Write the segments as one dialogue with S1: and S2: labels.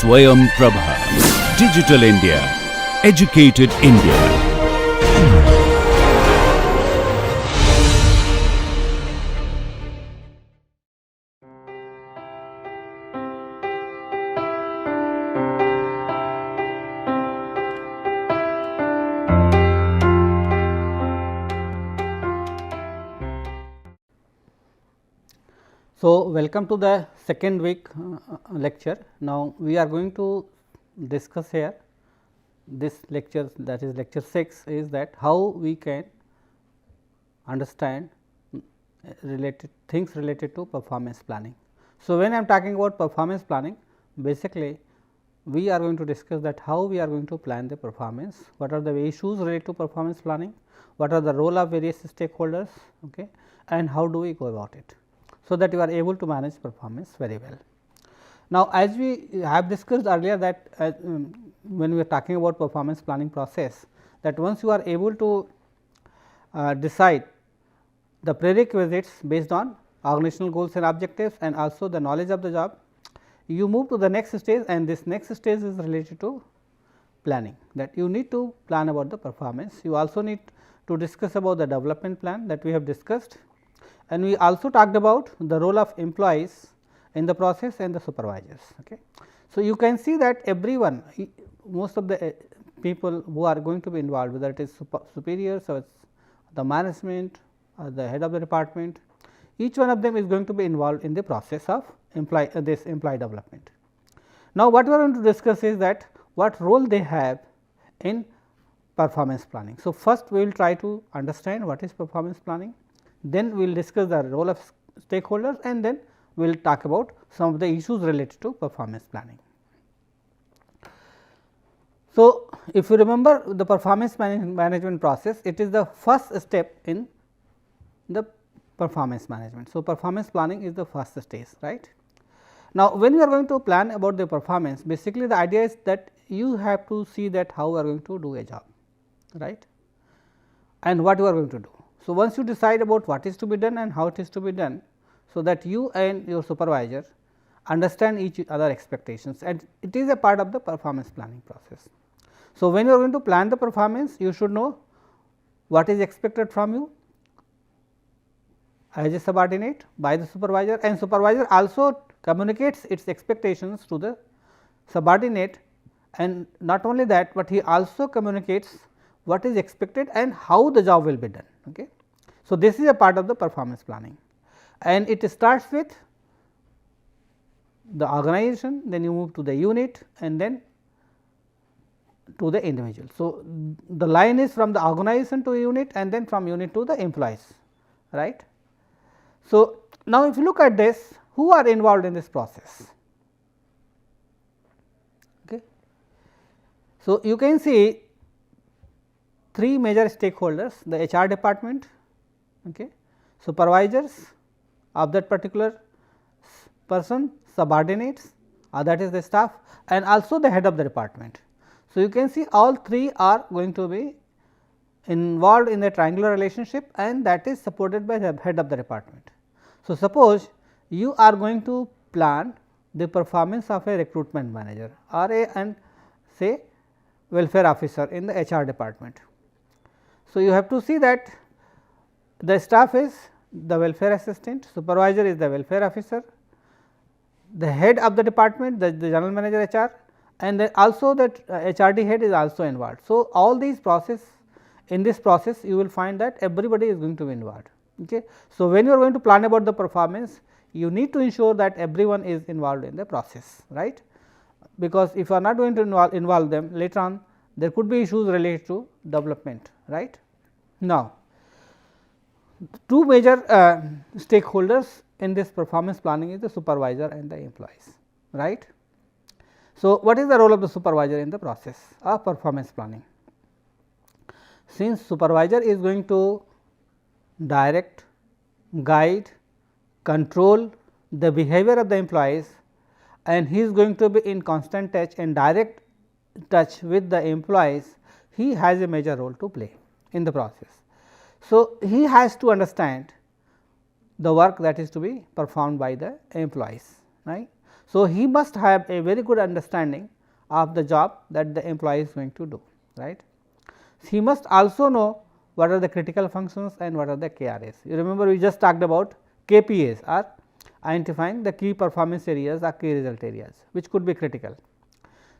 S1: Swayam Prabha. Digital India. Educated India.
S2: So, welcome to the second week lecture. Now, we are going to discuss here this lecture, that is lecture 6, is that how we can understand things related to performance planning. So, when I am talking about performance planning, basically we are going to discuss that how we are going to plan the performance, what are the issues related to performance planning, what are the role of various stakeholders, okay, and how do we go about it, so that you are able to manage performance very well. Now, as we have discussed earlier that when we are talking about performance planning process, that once you are able to decide the prerequisites based on organizational goals and objectives and also the knowledge of the job, you move to the next stage, and this next stage is related to planning, that you need to plan about the performance. You also need to discuss about the development plan that we have discussed, and we also talked about the role of employees in the process and the supervisors. Okay. So, you can see that everyone, most of the people who are going to be involved, whether it is superiors or the management or the head of the department, each one of them is going to be involved in the process of this employee development. Now, what we are going to discuss is that what role they have in performance planning. So, first we will try to understand what is performance planning, then we will discuss the role of stakeholders, and then we will talk about some of the issues related to performance planning. So, if you remember the performance management process, it is the first step in the performance management. So, performance planning is the first stage, right. Now, when you are going to plan about the performance, basically the idea is that you have to see that how you are going to do a job, right, and what you are going to do. So, once you decide about what is to be done and how it is to be done, so that you and your supervisor understand each other expectations, and it is a part of the performance planning process. So, when you are going to plan the performance, you should know what is expected from you as a subordinate by the supervisor, and supervisor also communicates its expectations to the subordinate, and not only that, but he also communicates what is expected and how the job will be done. Okay. So, this is a part of the performance planning, and it starts with the organization, then you move to the unit, and then to the individual. So, the line is from the organization to unit, and then from unit to the employees, right. So, now if you look at this, who are involved in this process? Okay. So, you can see three major stakeholders: the HR department, okay, supervisors of that particular person, subordinates, that is the staff, and also the head of the department. So, you can see all three are going to be involved in the triangular relationship, and that is supported by the head of the department. So, suppose you are going to plan the performance of a recruitment manager or and say welfare officer in the HR department. So, you have to see that the staff is the welfare assistant, supervisor is the welfare officer, the head of the department, the general manager HR, and then also that HRD head is also involved. So, all these in this process you will find that everybody is going to be involved. Okay. So, when you are going to plan about the performance, you need to ensure that everyone is involved in the process, right, because if you are not going to involve them, later on there could be issues related to development, right. Now, two major stakeholders in this performance planning is the supervisor and the employees, right. So, what is the role of the supervisor in the process of performance planning? Since supervisor is going to direct, guide, control the behavior of the employees, and he is going to be in constant touch and direct touch with the employees, he has a major role to play in the process. So, he has to understand the work that is to be performed by the employees, right. So, he must have a very good understanding of the job that the employee is going to do, right. He must also know what are the critical functions and what are the KRAs. You remember we just talked about KPAs are identifying the key performance areas or key result areas which could be critical.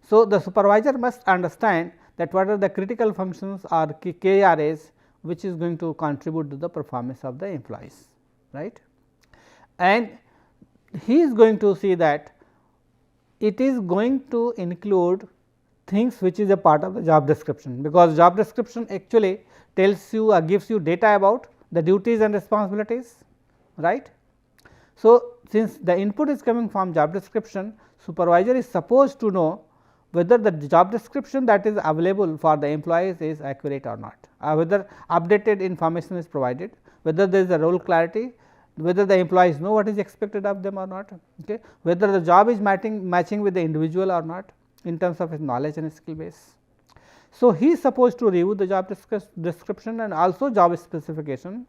S2: So, the supervisor must understand that what are the critical functions or KRAs which is going to contribute to the performance of the employees, right. And he is going to see that it is going to include things which is a part of the job description, because job description actually tells you or gives you data about the duties and responsibilities, right. So, since the input is coming from job description, supervisor is supposed to know whether the job description that is available for the employees is accurate or not, whether updated information is provided, whether there is a role clarity, whether the employees know what is expected of them or not, okay, whether the job is matching with the individual or not in terms of his knowledge and skill base. So, he is supposed to review the job description and also job specification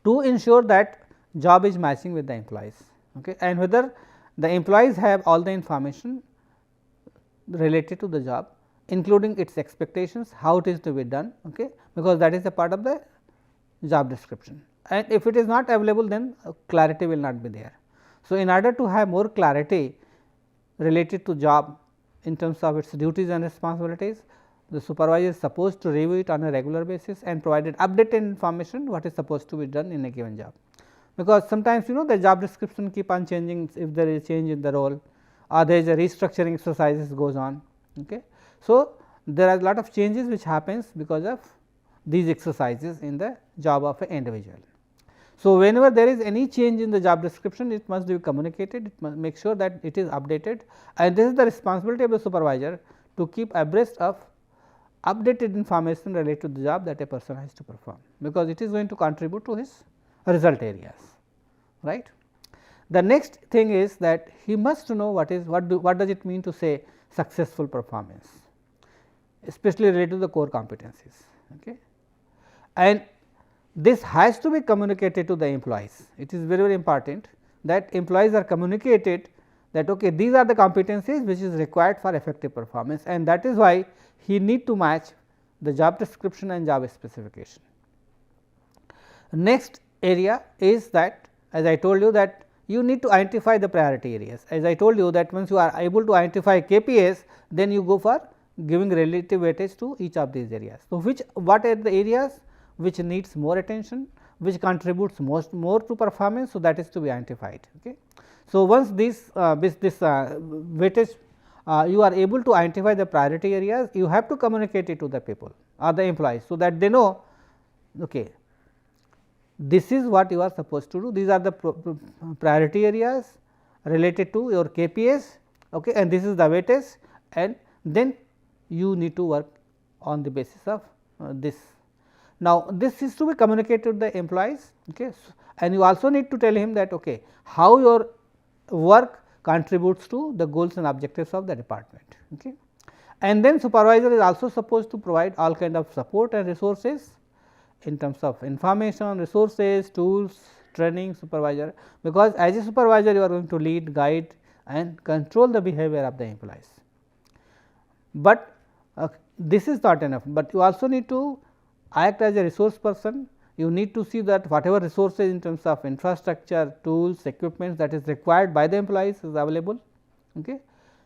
S2: to ensure that job is matching with the employees, okay, and whether the employees have all the information related to the job, including its expectations, how it is to be done, okay, because that is a part of the job description, and if it is not available, then clarity will not be there. So, in order to have more clarity related to job in terms of its duties and responsibilities, the supervisor is supposed to review it on a regular basis and provided updated information what is supposed to be done in a given job, because sometimes the job description keep on changing if there is change in the role or there is a restructuring exercises goes on. Okay. So, there are a lot of changes which happens because of these exercises in the job of an individual. So, whenever there is any change in the job description, it must be communicated, it must make sure that it is updated, and this is the responsibility of the supervisor to keep abreast of updated information related to the job that a person has to perform, because it is going to contribute to his result areas, right. The next thing is that he must know what does it mean to say successful performance, especially related to the core competencies, okay. And this has to be communicated to the employees. It is very, very important that employees are communicated that okay, these are the competencies which is required for effective performance, and that is why he need to match the job description and job specification. Next area is that, as I told you, that you need to identify the priority areas. As I told you that once you are able to identify KPAs, then you go for giving relative weightage to each of these areas. So, what are the areas which needs more attention, which contributes more to performance. So, that is to be identified. Okay. So, once this weightage you are able to identify the priority areas, you have to communicate it to the people or the employees. So, that they know okay, this is what you are supposed to do, these are the priority areas related to your KPAs, okay, and this is the weightage, and then you need to work on the basis of this. Now, this is to be communicated to the employees, okay, and you also need to tell him that okay, how your work contributes to the goals and objectives of the department. Okay. And then supervisor is also supposed to provide all kind of support and resources in terms of information, resources, tools, training supervisor, because as a supervisor you are going to lead, guide and control the behavior of the employees. But this is not enough, but you also need to act as a resource person. You need to see that whatever resources in terms of infrastructure, tools, equipment that is required by the employees is available. Okay.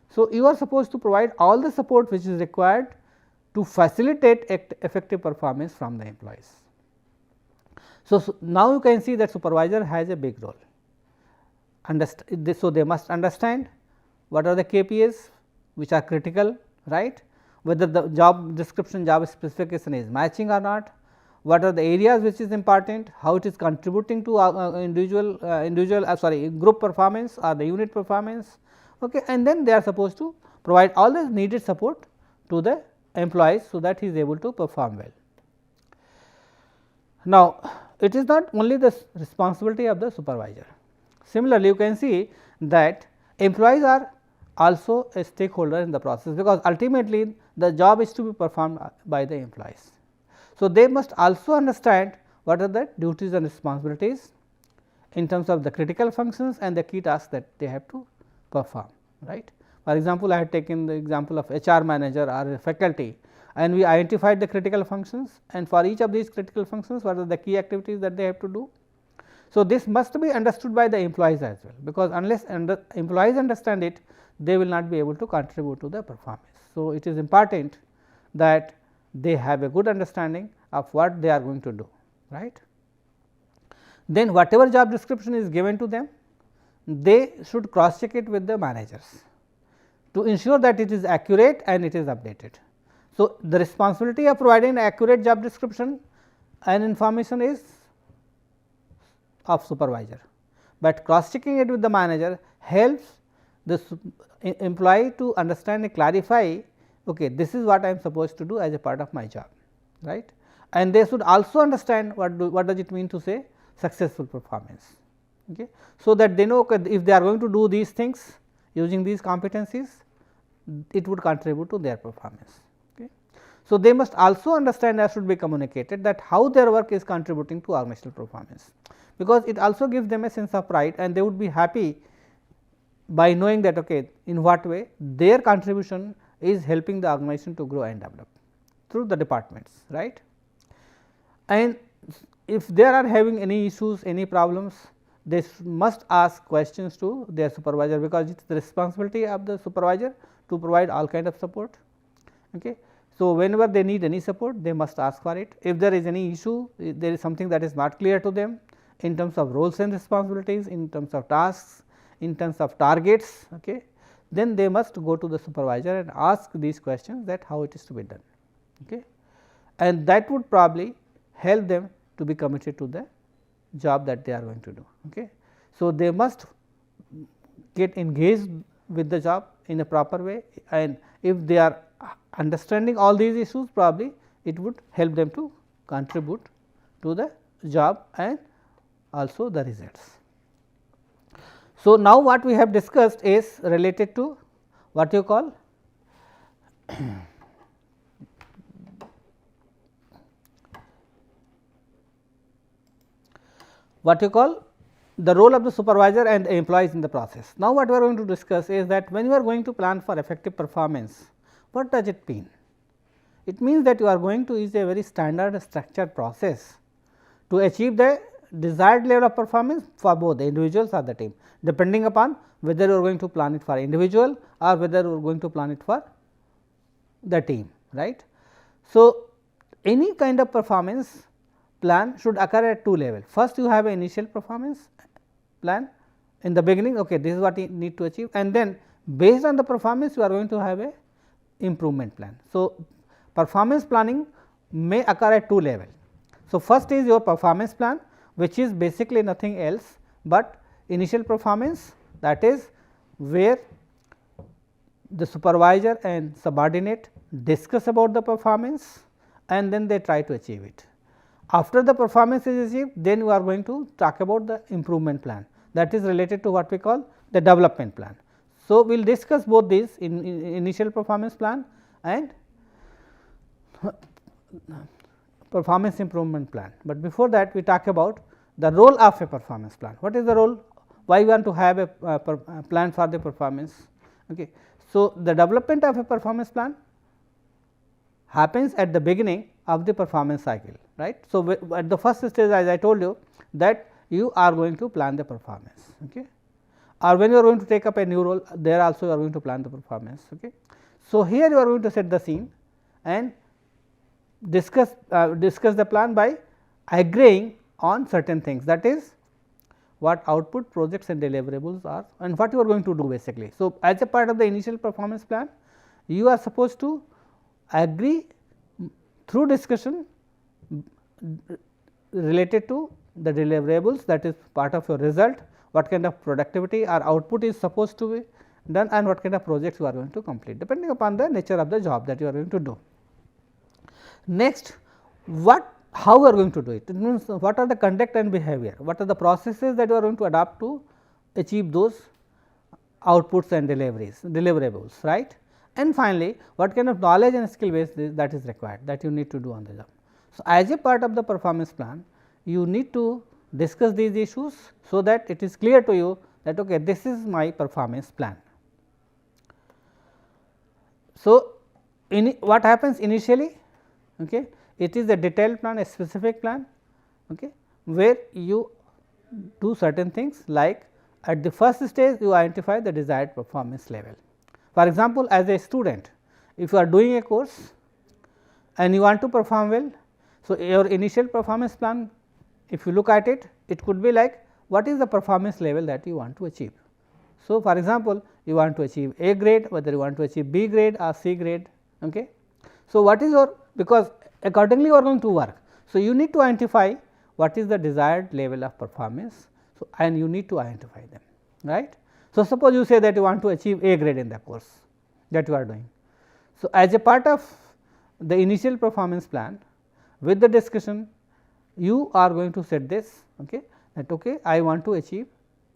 S2: So, you are supposed to provide all the support which is required to facilitate effective performance from the employees. So, now you can see that supervisor has a big role. So, they must understand what are the KPAs which are critical, right, whether the job description, job specification is matching or not, what are the areas which is important, how it is contributing to group performance or the unit performance, okay, and then they are supposed to provide all the needed support to the employees, so that he is able to perform well. Now, it is not only the responsibility of the supervisor. Similarly, you can see that employees are also a stakeholder in the process, because ultimately the job is to be performed by the employees. So, they must also understand what are the duties and responsibilities in terms of the critical functions and the key tasks that they have to perform, right. For example, I had taken the example of HR manager or a faculty, and we identified the critical functions, and for each of these critical functions what are the key activities that they have to do. So, this must be understood by the employees as well, because unless employees understand it, they will not be able to contribute to the performance. So, it is important that they have a good understanding of what they are going to do, right. Then whatever job description is given to them, they should cross check it with the managers to ensure that it is accurate and it is updated. So, the responsibility of providing an accurate job description and information is of supervisor, but cross checking it with the manager helps the employee to understand and clarify, okay, this is what I am supposed to do as a part of my job, right. And they should also understand what does it mean to say successful performance. Okay. So, that they know, okay, if they are going to do these things using these competencies, it would contribute to their performance. Okay. So, they must also understand, as should be communicated, that how their work is contributing to organizational performance, because it also gives them a sense of pride, and they would be happy by knowing that, okay, in what way their contribution is helping the organization to grow and develop through the departments, right. And if they are having any issues, any problems, they must ask questions to their supervisor, because it is the responsibility of the supervisor to provide all kind of support. Okay. So, whenever they need any support, they must ask for it. If there is any issue, if there is something that is not clear to them in terms of roles and responsibilities, in terms of tasks, in terms of targets, okay, then they must go to the supervisor and ask these questions, that how it is to be done. Okay. And that would probably help them to be committed to the job that they are going to do. Okay. So, they must get engaged with the job in a proper way, and if they are understanding all these issues, probably it would help them to contribute to the job and also the results. So, now what we have discussed is related to what you call the role of the supervisor and the employees in the process. Now, what we are going to discuss is that when you are going to plan for effective performance, what does it mean? It means that you are going to use a very standard structured process to achieve the desired level of performance for both the individuals or the team, depending upon whether you are going to plan it for individual or whether you are going to plan it for the team, right. So, any kind of performance plan should occur at two levels. First, you have an initial performance plan in the beginning, okay, this is what you need to achieve, and then based on the performance you are going to have a improvement plan. So, performance planning may occur at two levels. So, first is your performance plan, which is basically nothing else but initial performance, that is where the supervisor and subordinate discuss about the performance and then they try to achieve it. After the performance is achieved, then you are going to talk about the improvement plan, that is related to what we call the development plan. So, we will discuss both these in initial performance plan and performance improvement plan, but before that we talk about the role of a performance plan. What is the role? Why we want to have a plan for the performance? Okay. So, the development of a performance plan happens at the beginning of the performance cycle, right. So, at the first stage, as I told you, that you are going to plan the performance, okay, or when you are going to take up a new role, there also you are going to plan the performance. Okay. So, here you are going to set the scene and discuss the plan by agreeing on certain things, that is what output, projects and deliverables are and what you are going to do basically. So, as a part of the initial performance plan, you are supposed to agree through discussion related to the deliverables, that is part of your result, what kind of productivity or output is supposed to be done and what kind of projects you are going to complete, depending upon the nature of the job that you are going to do. Next, how we are going to do it? It means what are the conduct and behavior, what are the processes that you are going to adopt to achieve those outputs and deliverables, right. And finally, what kind of knowledge and skill base that is required, that you need to do on the job. So, as a part of the performance plan, you need to discuss these issues, so that it is clear to you that okay, this is my performance plan. So, what happens initially? Okay, it is a detailed plan, a specific plan, okay, where you do certain things, like at the first stage you identify the desired performance level. For example, as a student, if you are doing a course and you want to perform well, so your initial performance plan, if you look at it, it could be like what is the performance level that you want to achieve. So, for example, you want to achieve A grade, whether you want to achieve B grade or C grade. Okay. So, what is your, because accordingly you are going to work. So, you need to identify what is the desired level of performance. So, and you need to identify them, right. So, suppose you say that you want to achieve A grade in the course that you are doing. So, as a part of the initial performance plan, with the discussion you are going to set this, okay, that okay, I want to achieve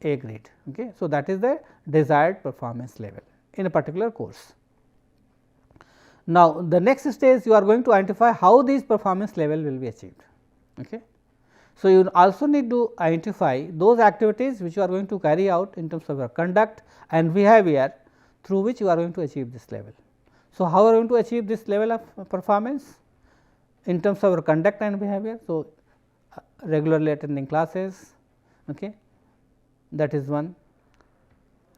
S2: A grade. Okay. So, that is the desired performance level in a particular course. Now, the next stage you are going to identify how these performance level will be achieved. Okay. So, you also need to identify those activities which you are going to carry out in terms of your conduct and behavior through which you are going to achieve this level. So, how are you going to achieve this level of performance in terms of your conduct and behavior? So, regularly attending classes, okay, that is one,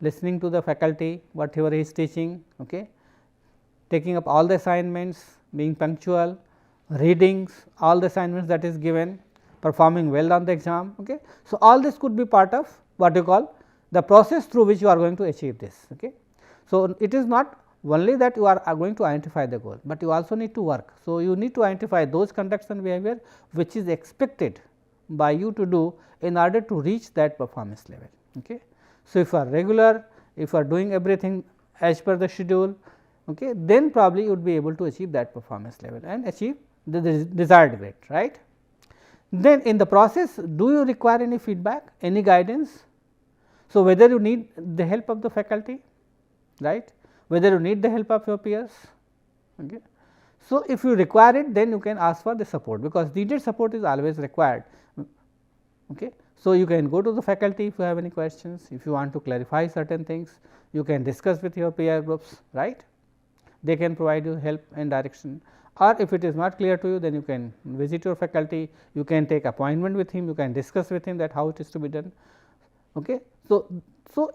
S2: listening to the faculty whatever he is teaching, okay, taking up all the assignments, being punctual, readings all the assignments that is given, performing well on the exam. Okay. So, all this could be part of what you call the process through which you are going to achieve this. Okay. So, it is not only that you are going to identify the goal, but you also need to work. So, you need to identify those conducts and behavior which is expected by you to do in order to reach that performance level. Okay. So, if you are regular, if you are doing everything as per the schedule, okay, then probably you would be able to achieve that performance level and achieve the desired grade, right. Then in the process, do you require any feedback, any guidance? So, whether you need the help of the faculty, right, whether you need the help of your peers. Okay. So, if you require it, then you can ask for the support, because needed support is always required. Okay. So, you can go to the faculty if you have any questions, if you want to clarify certain things, you can discuss with your peer groups, right. They can provide you help and direction, or if it is not clear to you, then you can visit your faculty, you can take appointment with him, you can discuss with him that how it is to be done. Okay. So,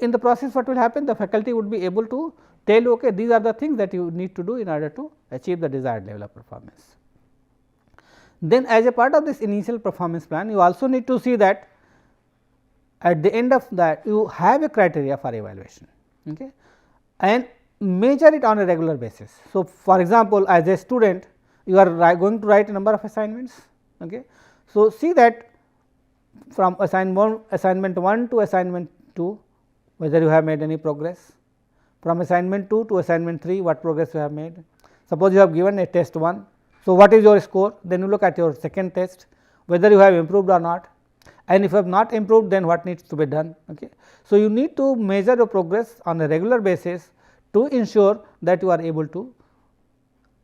S2: in the process what will happen, the faculty would be able to tell you, okay, these are the things that you need to do in order to achieve the desired level of performance. Then as a part of this initial performance plan, you also need to see that at the end of that you have a criteria for evaluation, okay, and measure it on a regular basis. So, for example, as a student you are going to write a number of assignments. Okay. So, see that from assignment 1 to assignment 2 whether you have made any progress, from assignment 2 to assignment 3 what progress you have made. Suppose you have given a test 1. So, what is your score? Then you look at your second test whether you have improved or not, and if you have not improved, then what needs to be done. Okay. So, you need to measure your progress on a regular basis to ensure that you are able to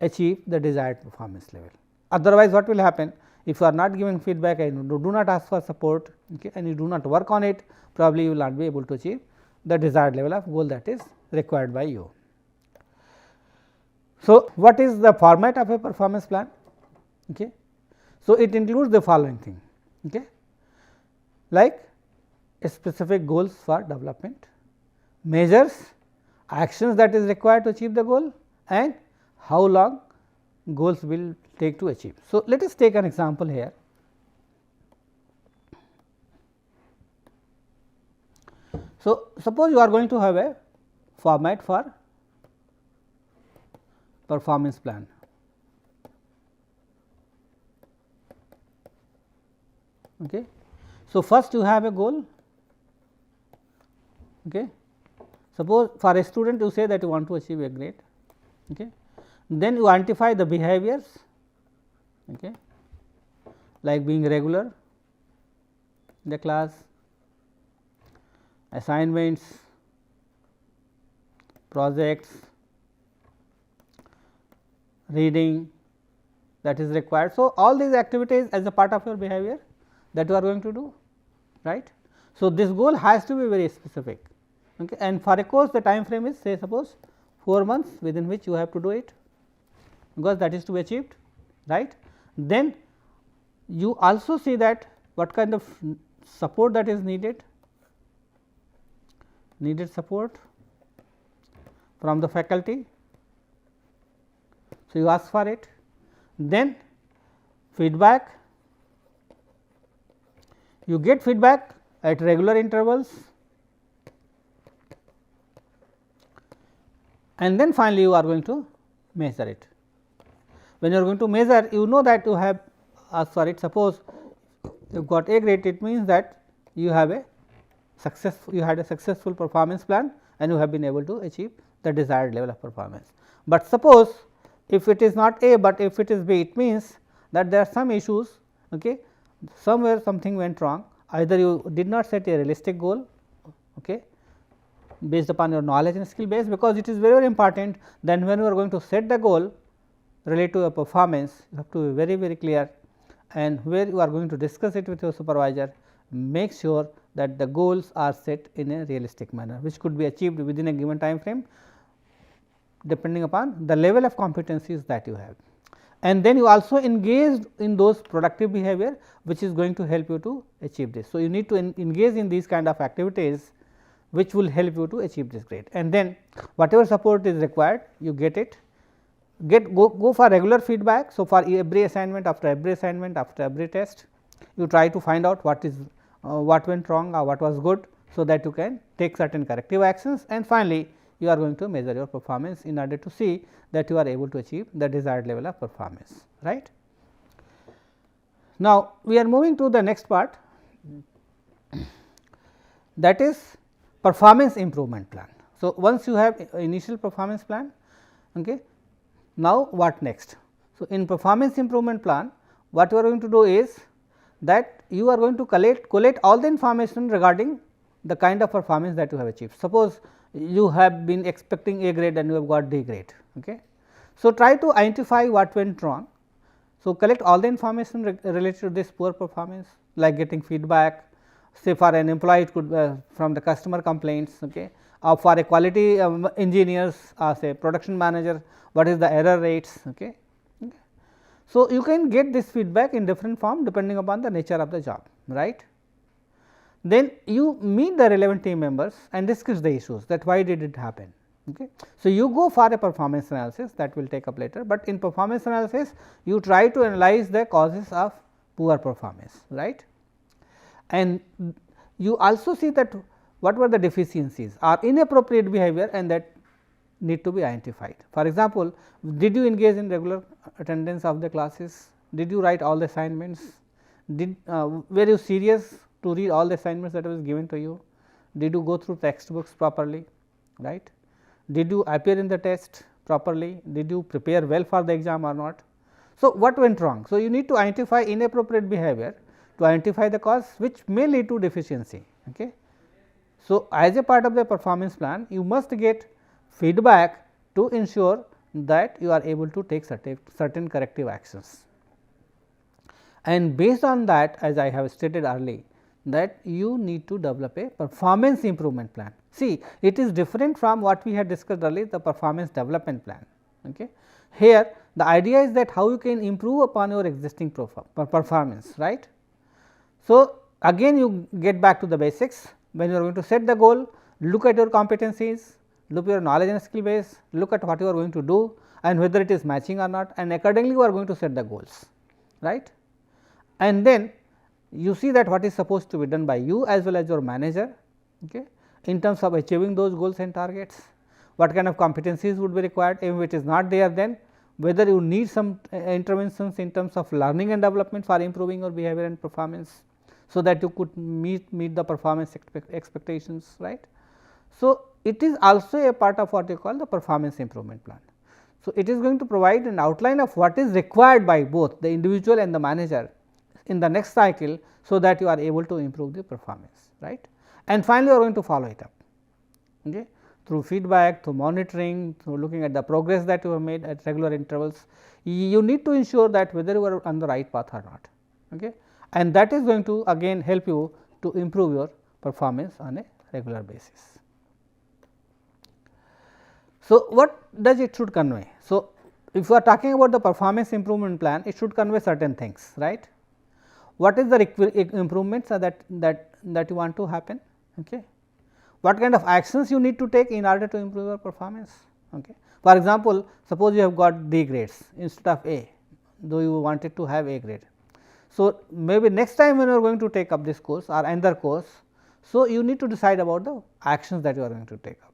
S2: achieve the desired performance level. Otherwise, what will happen, if you are not giving feedback and you do not ask for support, okay, and you do not work on it, probably you will not be able to achieve the desired level of goal that is required by you. So, what is the format of a performance plan? Okay. So, it includes the following thing, okay, like specific goals for development, measures, actions that is required to achieve the goal, and how long goals will take to achieve. So, let us take an example here. So, suppose you are going to have a format for performance plan. Okay. So, first you have a goal. Okay. Suppose for a student you say that you want to achieve a grade. Okay. Then you identify the behaviors, okay, like being regular in the class, assignments, projects, reading that is required. So, all these activities as a part of your behavior that you are going to do, right. So, this goal has to be very specific, okay. And for a course the time frame is, say, suppose 4 months within which you have to do it, because that is to be achieved, right. Then you also see that what kind of support that is needed support from the faculty. So, you ask for it, then feedback, you get feedback at regular intervals, and then finally, you are going to measure it. When you are going to measure, you know that you have asked for it. Suppose you got A grade, it means that you have a you had a successful performance plan and you have been able to achieve the desired level of performance. But suppose if it is not A, but if it is B, it means that there are some issues, okay, somewhere something went wrong, either you did not set a realistic goal, okay, based upon your knowledge and skill base, because it is very, very important. Then when you are going to set the goal related to your performance, you have to be very, very clear, and where you are going to discuss it with your supervisor, make sure that the goals are set in a realistic manner, which could be achieved within a given time frame depending upon the level of competencies that you have. And then you also engage in those productive behavior, which is going to help you to achieve this. So, you need to engage in these kind of activities, which will help you to achieve this grade, and then whatever support is required, you get it. Go for regular feedback. So, for every assignment, after every test, you try to find out what went wrong or what was good, so that you can take certain corrective actions, and finally, you are going to measure your performance in order to see that you are able to achieve the desired level of performance, right. Now, we are moving to the next part, that is performance improvement plan. So, once you have initial performance plan, okay, now what next? So, in performance improvement plan, what you are going to do is that you are going to collect all the information regarding the kind of performance that you have achieved. Suppose you have been expecting A grade and you have got D grade. Okay. So, try to identify what went wrong. So, collect all the information related to this poor performance, like getting feedback, say for an employee it could from the customer complaints, okay, or for a quality engineers, say production manager, what is the error rates. Okay. So, you can get this feedback in different form depending upon the nature of the job, right. Then you meet the relevant team members and discuss the issues, that why did it happen. Okay. So, you go for a performance analysis, that will take up later, but in performance analysis you try to analyze the causes of poor performance, right. And you also see that what were the deficiencies or inappropriate behavior, and that need to be identified. For example, did you engage in regular attendance of the classes? Did you write all the assignments? Were you serious to read all the assignments that was given to you? Did you go through textbooks properly, right? Did you appear in the test properly? Did you prepare well for the exam or not? So, what went wrong? So, you need to identify inappropriate behavior to identify the cause which may lead to deficiency. Okay. So, as a part of the performance plan, you must get feedback to ensure that you are able to take certain corrective actions. And based on that, as I have stated earlier, that you need to develop a performance improvement plan. See, it is different from what we had discussed earlier, the performance development plan. Okay. Here the idea is that how you can improve upon your existing performance, right. So, again you get back to the basics. When you are going to set the goal, look at your competencies, look at your knowledge and skill base, look at what you are going to do and whether it is matching or not, and accordingly you are going to set the goals, right. And then you see that what is supposed to be done by you as well as your manager, okay, in terms of achieving those goals and targets, what kind of competencies would be required. If it is not there, then whether you need some interventions in terms of learning and development for improving your behavior and performance, so that you could meet the performance expectations, right. So, it is also a part of what you call the performance improvement plan. So, it is going to provide an outline of what is required by both the individual and the manager in the next cycle, so that you are able to improve the performance, right. And finally, you are going to follow it up, okay, through feedback, through monitoring, through looking at the progress that you have made at regular intervals. You need to ensure that whether you are on the right path or not, okay, and that is going to again help you to improve your performance on a regular basis. So, what does it should convey? So, if you are talking about the performance improvement plan, it should convey certain things, right. What is the improvements that you want to happen? Okay. What kind of actions you need to take in order to improve your performance? Okay. For example, suppose you have got D grades instead of A, though you wanted to have A grade. So, maybe next time when you are going to take up this course or another course, so you need to decide about the actions that you are going to take up.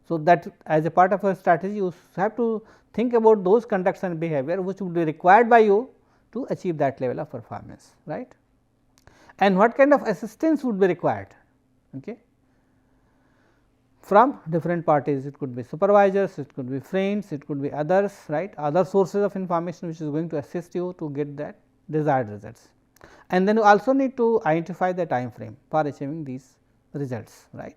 S2: So, that as a part of a strategy you have to think about those conducts and behavior which would be required by you to achieve that level of performance, right. And what kind of assistance would be required, okay, from different parties. It could be supervisors, it could be friends, it could be others, right, other sources of information which is going to assist you to get that desired results. And then you also need to identify the time frame for achieving these results, right,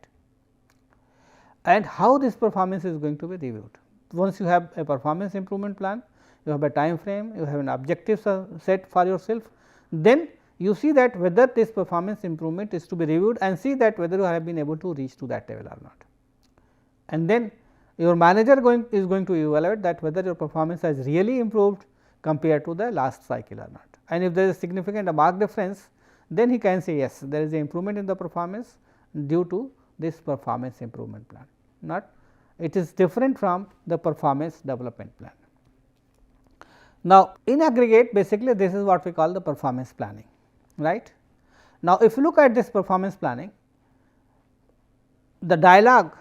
S2: and how this performance is going to be reviewed. Once you have a performance improvement plan, you have a time frame, you have an objective set for yourself, then you see that whether this performance improvement is to be reviewed and see that whether you have been able to reach to that level or not. And then your manager is going to evaluate that whether your performance has really improved compared to the last cycle or not. And if there is a significant marked difference, then he can say yes, there is an improvement in the performance due to this performance improvement plan, not it is different from the performance development plan. Now, in aggregate basically this is what we call the performance planning, right. Now, if you look at this performance planning, the dialogue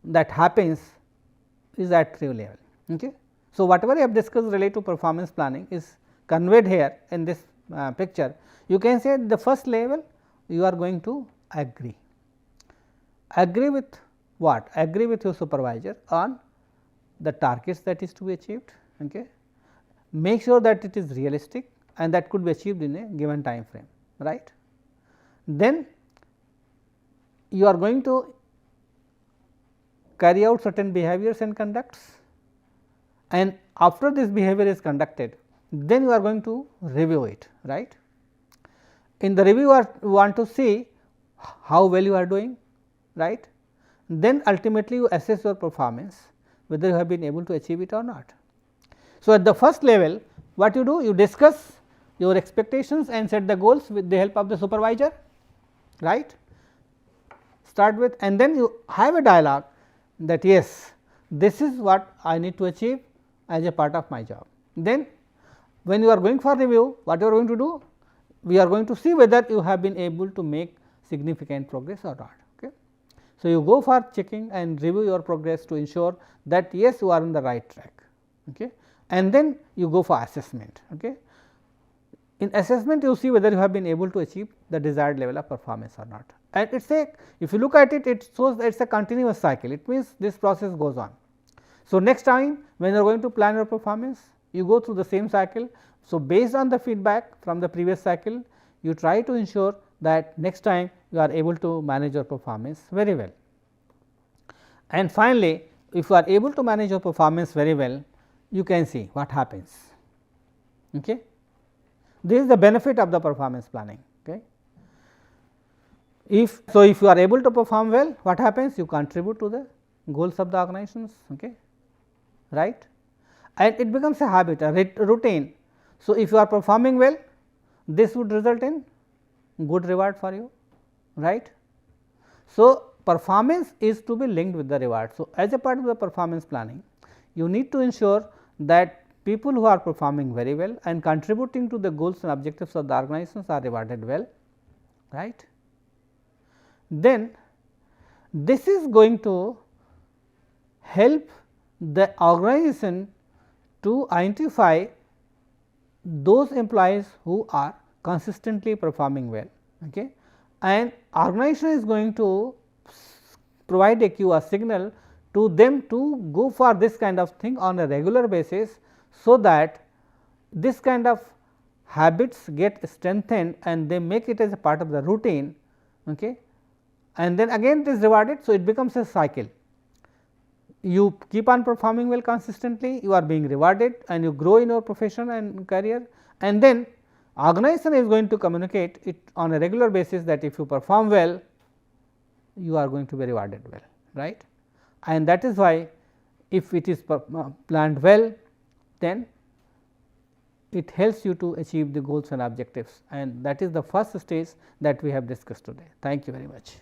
S2: that happens is at 3 level. Okay. So, whatever I have discussed related to performance planning is conveyed here in this picture. You can say the first level you are going to agree with what? Agree with your supervisor on the targets that is to be achieved. Okay. Make sure that it is realistic and that could be achieved in a given time frame, right. Then you are going to carry out certain behaviors and conducts, and after this behavior is conducted, then you are going to review it, right. In the review you want to see how well you are doing, right. Then ultimately you assess your performance whether you have been able to achieve it or not. So, at the first level what you do, you discuss your expectations and set the goals with the help of the supervisor, right. Start with, and then you have a dialogue that yes, this is what I need to achieve as a part of my job. Then when you are going for review, what you are going to do? We are going to see whether you have been able to make significant progress or not. Okay. So, you go for checking and review your progress to ensure that yes, you are on the right track. Okay. And then you go for assessment. Okay. In assessment you see whether you have been able to achieve the desired level of performance or not. And it is a, if you look at it, it shows that it is a continuous cycle, it means this process goes on. So, next time when you are going to plan your performance, you go through the same cycle. So, based on the feedback from the previous cycle, you try to ensure that next time you are able to manage your performance very well. And finally, if you are able to manage your performance very well, you can see what happens. Okay. This is the benefit of the performance planning. Okay. If you are able to perform well, what happens? You contribute to the goals of the organizations, okay, right, and it becomes a habit, a routine. So, if you are performing well, this would result in good reward for you, right. So, performance is to be linked with the reward. So, as a part of the performance planning, you need to ensure that people who are performing very well and contributing to the goals and objectives of the organizations are rewarded well, right. Then this is going to help the organization to identify those employees who are consistently performing well, okay, and organization is going to provide a cue, a signal to them to go for this kind of thing on a regular basis, so that this kind of habits get strengthened and they make it as a part of the routine, okay, and then again it is rewarded. So, it becomes a cycle. You keep on performing well consistently, you are being rewarded and you grow in your profession and career, and then organization is going to communicate it on a regular basis that if you perform well, you are going to be rewarded well, right. And that is why if it is planned well, then it helps you to achieve the goals and objectives, and that is the first stage that we have discussed today. Thank you very much.